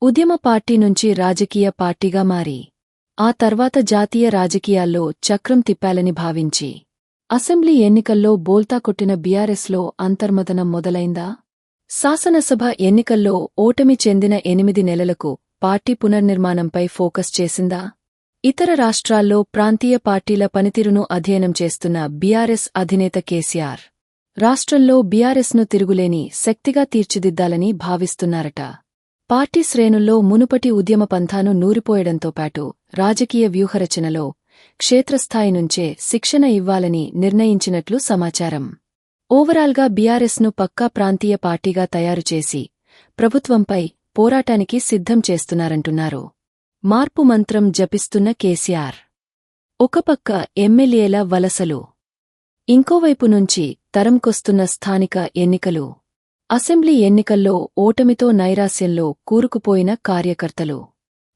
ఉద్యమ పార్టీ నుంచి రాజకీయ పార్టీగా మారి ఆ తర్వాత జాతీయ రాజకీయాల్లో చక్రం తిప్పాలని భావించి అసెంబ్లీ ఎన్నికల్లో బోల్తా కొట్టిన బీఆర్ఎస్లో అంతర్మథనం మొదలైందా? శాసనసభ ఎన్నికల్లో ఓటమి చెందిన 8 నెలలకు పార్టీ పునర్నిర్మాణంపై ఫోకస్ చేసిందా? ఇతర రాష్ట్రాల్లో ప్రాంతీయ పార్టీల పనితీరును అధ్యయనం చేస్తున్న బీఆర్ఎస్ అధినేత కేసీఆర్ రాష్ట్రంలో బీఆర్ఎస్ను తిరుగులేని శక్తిగా తీర్చిదిద్దాలని భావిస్తున్నారట. పార్టీ శ్రేణుల్లో మునుపటి ఉద్యమ పంథాను నూరిపోయడంతో పాటు రాజకీయ వ్యూహరచనలో క్షేత్రస్థాయి నుంచే శిక్షణ ఇవ్వాలని నిర్ణయించినట్లు సమాచారం. ఓవరాల్గా బీఆర్ఎస్ను పక్కా ప్రాంతీయ పార్టీగా తయారుచేసి ప్రభుత్వంపై పోరాటానికి సిద్ధం చేస్తున్నారంటున్నారు. మార్పు మంత్రం జపిస్తున్న కేసీఆర్ ఒకపక్క ఎమ్మెల్యేల వలసలు, ఇంకోవైపు నుంచి తరంకొస్తున్న స్థానిక ఎన్నికలు, అసెంబ్లీ ఎన్నికల్లో ఓటమితో నైరాస్యంలో కూరుకుపోయిన కార్యకర్తలు,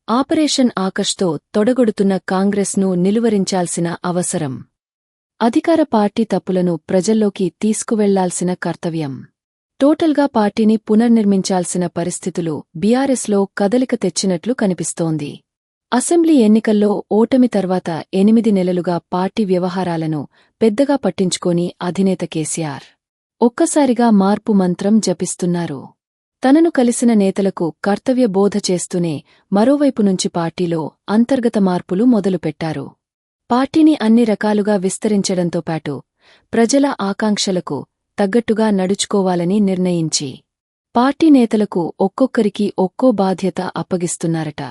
ఆపరేషన్ ఆకష్తో తొడగొడుతున్న కాంగ్రెస్ను నిలువరించాల్సిన అవసరం, అధికార పార్టీ తప్పులను ప్రజల్లోకి తీసుకువెళ్లాల్సిన కర్తవ్యం, టోటల్గా పార్టీని పునర్నిర్మించాల్సిన పరిస్థితులు బీఆర్ఎస్లో కదలిక తెచ్చినట్లు కనిపిస్తోంది. అసెంబ్లీ ఎన్నికల్లో ఓటమి తర్వాత 8 నెలలుగా పార్టీ వ్యవహారాలను పెద్దగా పట్టించుకోని అధినేత కేసీఆర్ ఒక్కసారిగా మార్పు మంత్రం జపిస్తున్నారు. తనను కలిసిన నేతలకు కర్తవ్య బోధ చేస్తూనే మరోవైపు నుంచి పార్టీలో అంతర్గత మార్పులు మొదలుపెట్టారు. పార్టీని అన్ని రకాలుగా విస్తరించడంతో పాటు ప్రజల ఆకాంక్షలకు తగ్గట్టుగా నడుచుకోవాలని నిర్ణయించి పార్టీ నేతలకు ఒక్కొక్కరికి ఒక్కో బాధ్యత అప్పగిస్తున్నారట.